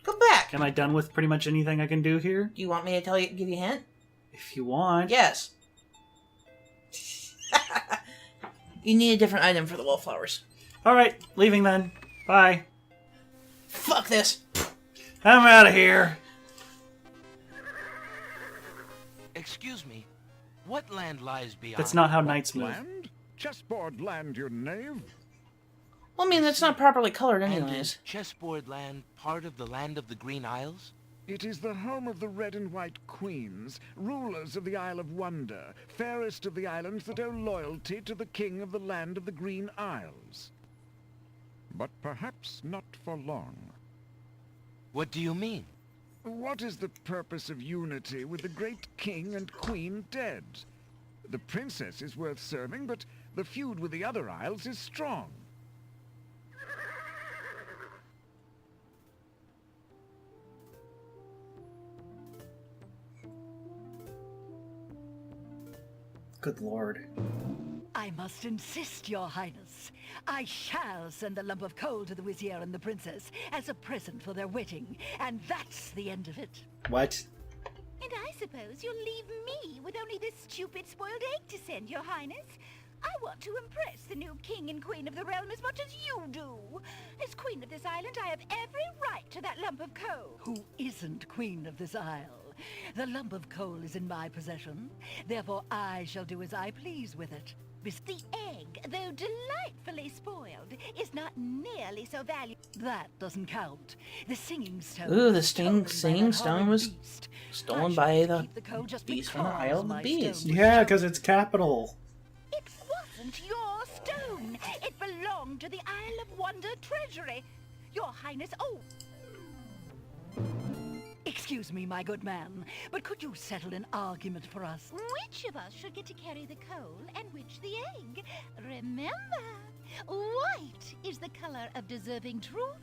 Go back. Am I done with pretty much anything I can do here? Do you want me to give you a hint? If you want. Yes. You need a different item for the wallflowers. Alright, leaving then. Bye. Fuck this. I'm out of here. Excuse me. What land lies beyond? That's not how knights move. Land? Chessboard land, you knave. Well, I mean, that's not properly colored And anyways. is Chessboard Land part of the land of the Green Isles? It is the home of the red and white queens, rulers of the Isle of Wonder, fairest of the islands that owe loyalty to the king of the land of the Green Isles. But perhaps not for long. What do you mean? What is the purpose of unity with the great king and queen dead? The princess is worth serving, but the feud with the other isles is strong. Good lord. I must insist, Your Highness. I shall send a lump of coal to the Vizier and the Princess as a present for their wedding, and that's the end of it. What? And I suppose you'll leave me with only this stupid spoiled egg to send, Your Highness. I want to impress the new king and queen of the realm as much as you do. As queen of this island, I have every right to that lump of coal. Who isn't queen of this isle? The lump of coal is in my possession. Therefore, I shall do as I please with it. The egg, though delightfully spoiled, is not nearly so valuable. That doesn't count. The singing stone. Ooh, the was stolen by singing that stone horrid was beast. stolen I by shall the keep the coal just beast from the because Isle of the my Bees. stone was Yeah, because it's capital. It wasn't your stone. It belonged to the Isle of Wonder treasury. Your Highness, oh, Excuse me, my good man, but could you settle an argument for us? which of us should get to carry the coal and which the egg? Remember, white is the color of deserving truth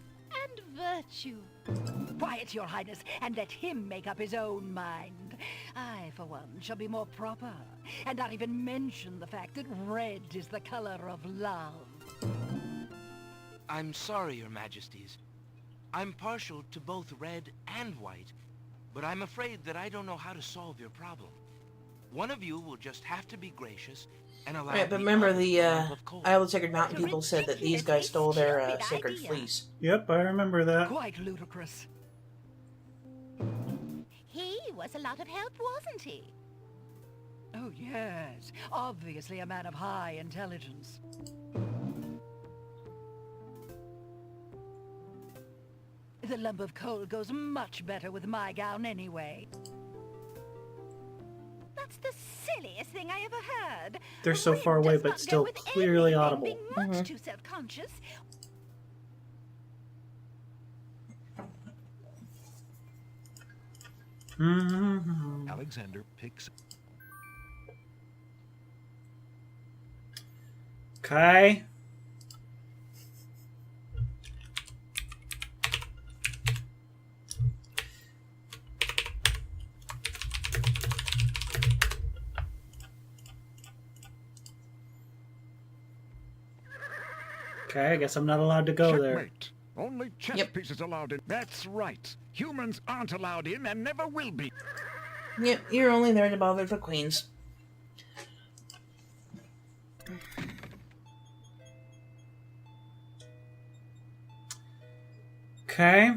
and virtue. Quiet, Your Highness, and let him make up his own mind. I, for one, shall be more proper, and not even mention the fact that red is the color of love. I'm sorry, Your Majesties. I'm partial to both red and white, but I'm afraid that I don't know how to solve your problem. One of you will just have to be gracious and allow Right, but the remember other the lump of coal. Isle of Sacred Mountain people said that these guys stole their Ridiculously sacred stupid fleece. Yep, I remember that. Quite ludicrous. He was a lot of help, wasn't he? Oh, yes. Obviously a man of high intelligence. The lump of coal goes much better with my gown anyway. That's the silliest thing I ever heard. They're so Red far away, does but not go still with clearly anything, audible. being much too self-conscious. Mm-hmm. Alexander picks Okay. Okay, I guess I'm not allowed to go there. Checkmate. Only chess pieces allowed in. That's right. Humans aren't allowed in and never will be. Yep, you're only there to bother the queens. Okay.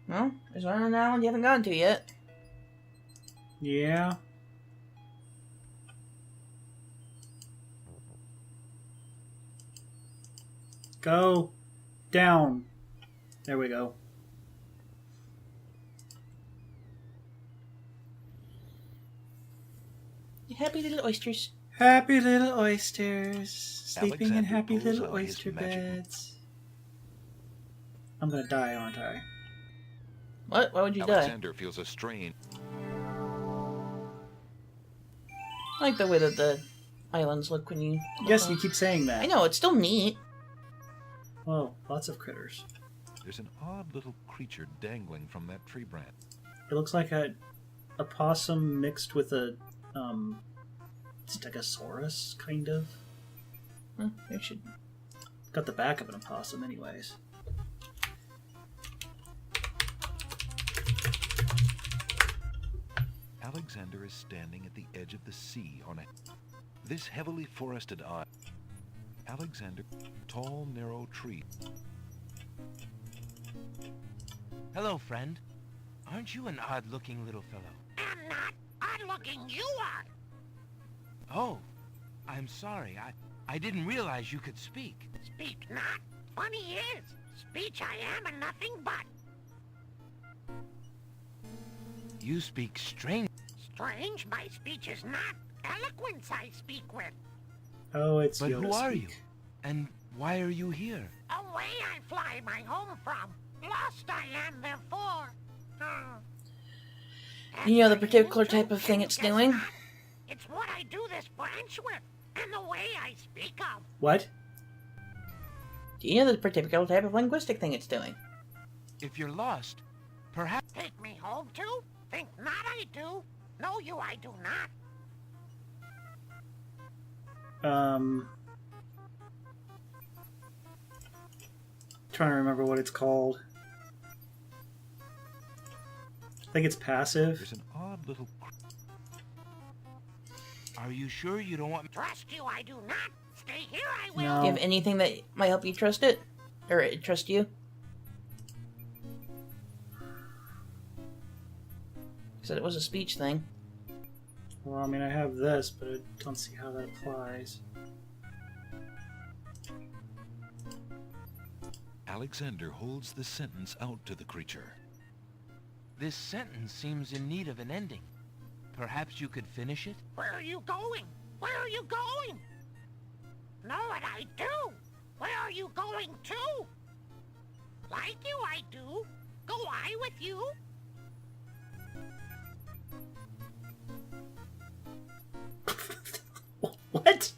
Well, there's one on that one you haven't gone to yet. Yeah. Go down. There we go. Happy little oysters. Happy little oysters. Sleeping in Alexander happy pulls little out his oyster magic- beds. I'm gonna die, aren't I? What? Why would you die? Alexander feels a strain. I like the way that the islands look when you... Yes, you keep saying that. I know, it's still neat. Oh, lots of critters. There's an odd little creature dangling from that tree branch. It looks like a possum mixed with a Stegosaurus, kind of. Huh, they should... Got the back of an opossum, anyways. Alexander is standing at the edge of the sea on this heavily forested island. Alexander, tall, narrow tree. Hello, friend. Aren't you an odd-looking little fellow? I'm not odd-looking, you are. Oh, I'm sorry. I didn't realize you could speak. Speak not. Funny is, speech I am and nothing but. You speak strange. Strange, my speech is not. Eloquence I speak with. Oh, it's But Yoda who are speak. you? And why are you here? Away I fly my home from. Lost I am therefore. You know the particular type of thing it's doing? It's what I do this branch with, and the way I speak of. What? Do you know the particular type of linguistic thing it's doing? If you're lost, perhaps... Take me home too? Think not I do. No, you I do not. Trying to remember what it's called. I think it's passive. There's an odd little... Are you sure you don't want me? Trust you I do not. Stay here I will. No. Do you have anything that might help you trust it? Or it trust you? Said it was a speech thing. Well, I mean, I have this, but I don't see how that applies. Alexander holds the sentence out to the creature. This sentence seems in need of an ending. Perhaps you could finish it? Where are you going? Where are you going? Know what I do? Where are you going to? Like you I do. Go I with you? What?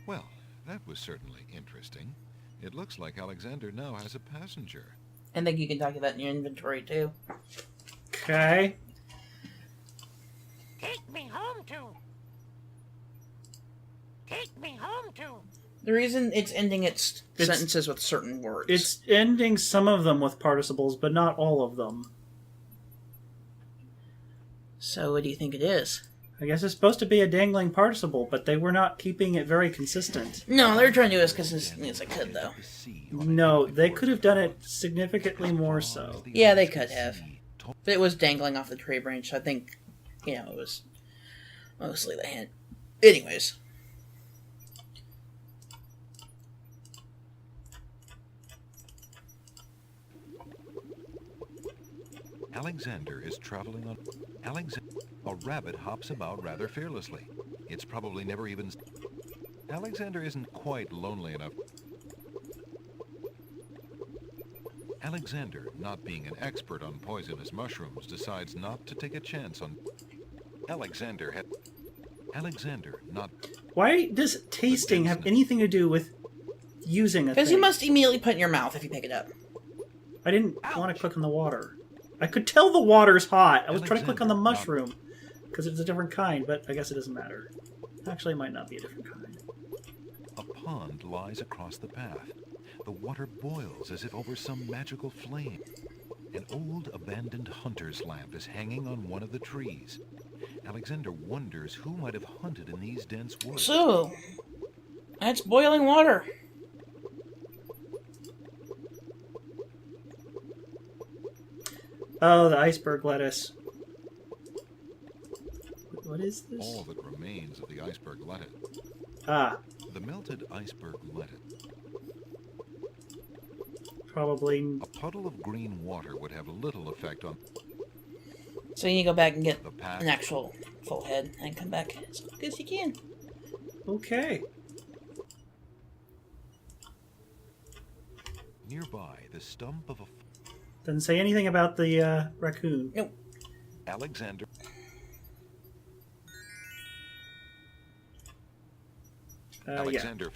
Well, that was certainly interesting. It looks like Alexander now has a passenger. I think you can talk to that in your inventory too. Okay. Take me home to. Take me home to. The reason it's ending its sentences with certain words. It's ending some of them with participles, but not all of them. So what do you think it is? I guess it's supposed to be a dangling participle, but they were not keeping it very consistent. No, they're trying to do this because as neat as I could, though. No, they could have done it significantly more so. Yeah, they could have. But it was dangling off the tree branch, so I think, it was mostly the hint. Anyways. Alexander is traveling on... A rabbit hops about rather fearlessly. It's probably never even... Alexander isn't quite lonely enough. Alexander, not being an expert on poisonous mushrooms, decides not to take a chance on... Alexander, not... Why does tasting have anything to do with using a thing? Because you must immediately put it in your mouth if you pick it up. I didn't want to click on the water. I could tell the water's hot. I was trying to click on the mushroom because it's a different kind, but I guess it doesn't matter. Actually, it might not be a different kind. A pond lies across the path. The water boils as if over some magical flame. An old abandoned hunter's lamp is hanging on one of the trees. Alexander wonders who might have hunted in these dense woods. So, that's boiling water. Oh, the iceberg lettuce. What is this? All that remains of the iceberg lettuce. Ah. The melted iceberg lettuce. Probably. A puddle of green water would have little effect on... So you need to go back and get an actual full head and come back as quick as you can. Okay. Nearby, the stump of a... Doesn't say anything about the raccoon. Nope. Alexander... Yeah. Alexander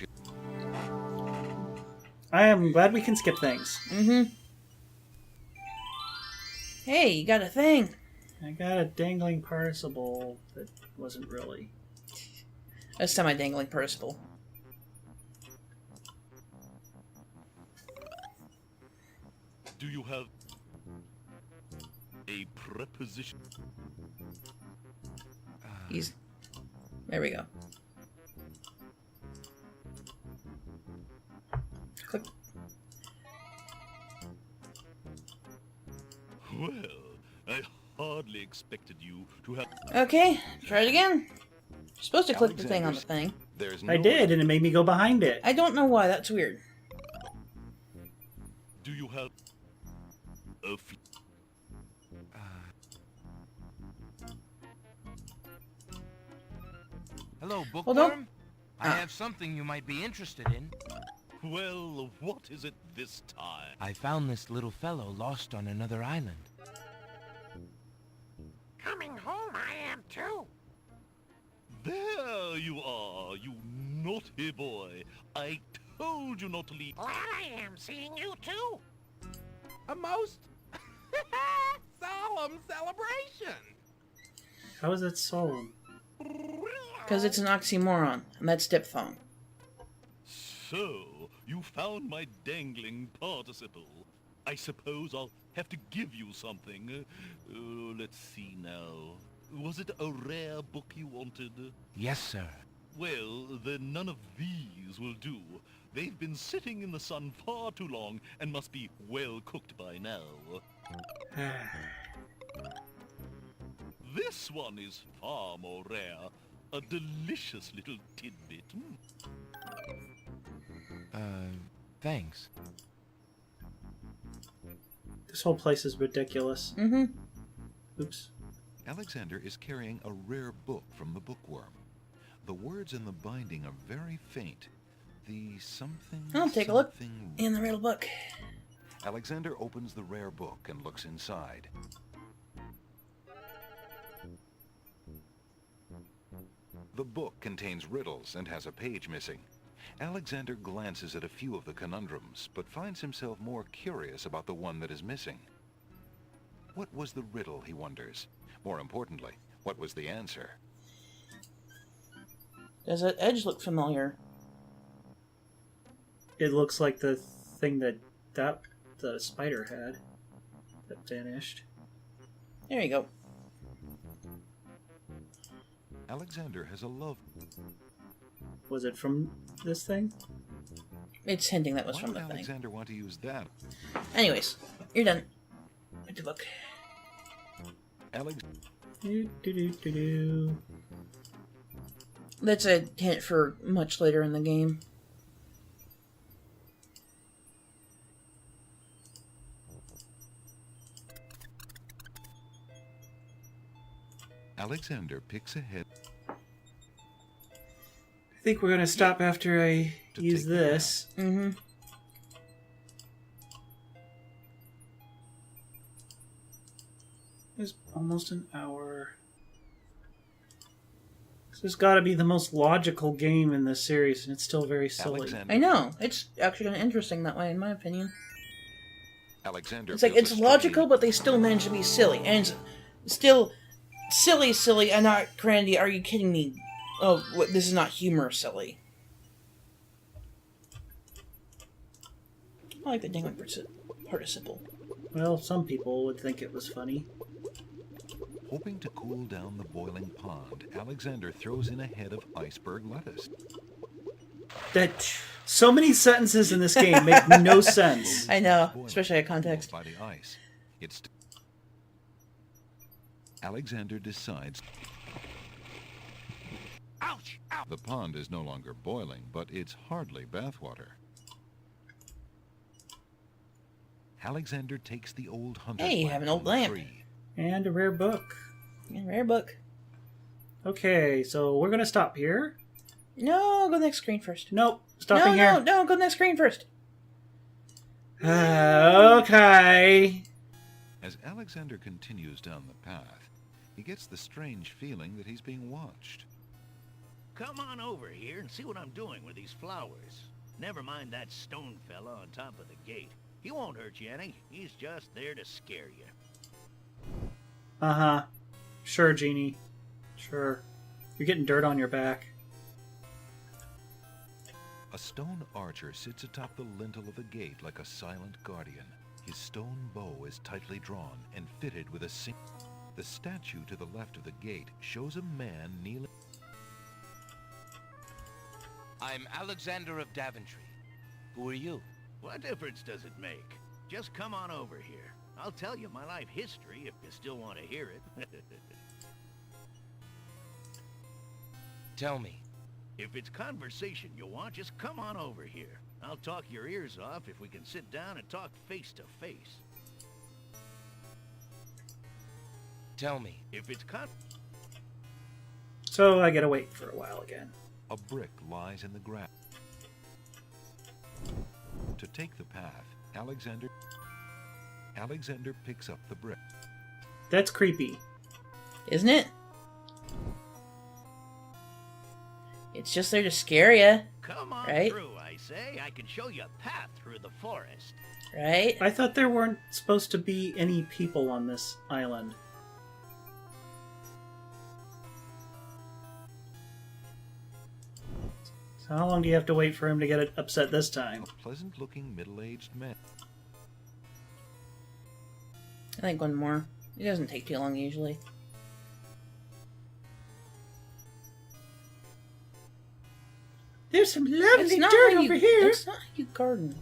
I am glad we can skip things. Mm-hmm. Hey, you got a thing. I got a dangling participle that wasn't really. A semi-dangling participle. Do you have a preposition? He's... There we go. Click. Well, I hardly expected you to have... Okay, try it again. You're supposed to click the thing on the thing. I did, and it made me go behind it. I don't know why, that's weird. Do you have a... Hello, Hold bookworm. on. I have something you might be interested in. Well, what is it this time? I found this little fellow lost on another island. Coming home I am too. There you are, you naughty boy. I told you not to leave. Glad I am seeing you too. A most solemn celebration. How is that solemn? Because it's an oxymoron, and that's diphthong. So, you found my dangling participle. I suppose I'll have to give you something. Let's see now. Was it a rare book you wanted? Yes, sir. Well, then none of these will do. They've been sitting in the sun far too long and must be well cooked by now. This one is far more rare. A delicious little tidbit. Thanks. This whole place is ridiculous. Mm-hmm. Oops. Alexander is carrying a rare book from the bookworm. The words in the binding are very faint. The something... I'll take a look something- in the riddle book. Alexander opens the rare book and looks inside. The book contains riddles and has a page missing. Alexander glances at a few of the conundrums, but finds himself more curious about the one that is missing. What was the riddle, he wonders? More importantly, what was the answer? Does that edge look familiar? It looks like the thing that the spider had that vanished. There you go. Alexander has a love... Was it from this thing? It's hinting that was Why from would the thing. Alexander want to use that? Anyways, you're done. Read the book. Do. That's a hint for much later in the game. Alexander picks ahead. I think we're gonna stop after I use this. Mm-hmm. It's almost an hour. This has got to be the most logical game in this series, and it's still very silly. Alexander, I know. It's actually kind of interesting that way, in my opinion. Alexander It's like, feels it's a logical, but they still manage to be silly. And it's still silly, and not, Grandy, are you kidding me? Oh, this is not humor silly. I like the dangling participle. Well, some people would think it was funny. Hoping to cool down the boiling pond, Alexander throws in a head of iceberg lettuce. That so many sentences in this game make no sense. I know, especially out of context. By the ice. Alexander decides... Ouch! Ouch! The pond is no longer boiling, but it's hardly bathwater. Alexander takes the old hunter's Hey, you lamp have an old from the lamp. tree. And a rare book. Yeah, rare book. Okay, so we're gonna stop here. No, go next screen first. Nope, stopping here. No, go next screen first. Okay. As Alexander continues down the path, he gets the strange feeling that he's being watched. Come on over here and see what I'm doing with these flowers. Never mind that stone fella on top of the gate. He won't hurt you any. He's just there to scare you. Uh-huh. Sure, Genie. Sure. You're getting dirt on your back. A stone archer sits atop the lintel of the gate like a silent guardian. His stone bow is tightly drawn and fitted with a The statue to the left of the gate shows a man kneeling. I'm Alexander of Daventry. Who are you? What difference does it make? Just come on over here. I'll tell you my life history if you still want to hear it. Tell me. If it's conversation you want, just come on over here. I'll talk your ears off if we can sit down and talk face to face. Tell me. If it's So I gotta wait for a while again. A brick lies in the grass. To take the path, Alexander picks up the brick. That's creepy. Isn't it? It's just there to scare you. Come on right? through, I say. I can show you a path through the forest. Right? I thought there weren't supposed to be any people on this island. So how long do you have to wait for him to get upset this time? A pleasant-looking middle-aged man. I think one more. It doesn't take too long usually. There's some lovely It's not dirt how over you- here. It's not how you garden.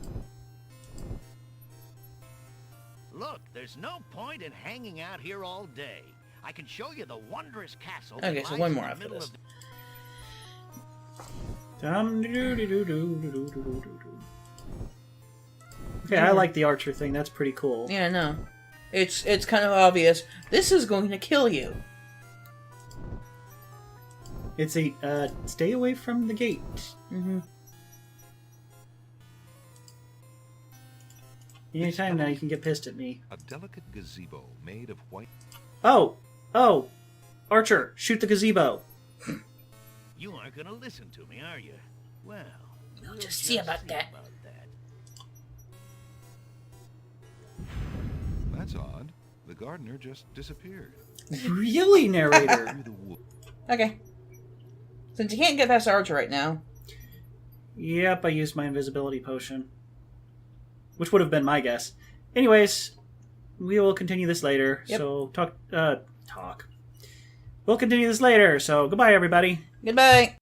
Look, there's no point in hanging out here all day. I can show you the wondrous castle. Okay, that so lies one in more the after middle this. of Okay, I like the archer thing. That's pretty cool. Yeah, I know. It's kind of obvious. This is going to kill you. It's a stay away from the gate. Mm-hmm. Anytime now you can get pissed at me. A delicate gazebo made of white. Oh! Archer, shoot the gazebo. You aren't going to listen to me, are you? Well, we'll just see about that. That's odd. The gardener just disappeared. Really, narrator? Through the wood. Okay. Since you can't get past Archer right now. Yep, I used my invisibility potion. Which would have been my guess. Anyways, we will continue this later. Yep. So, talk. We'll continue this later, so goodbye, everybody. Goodbye.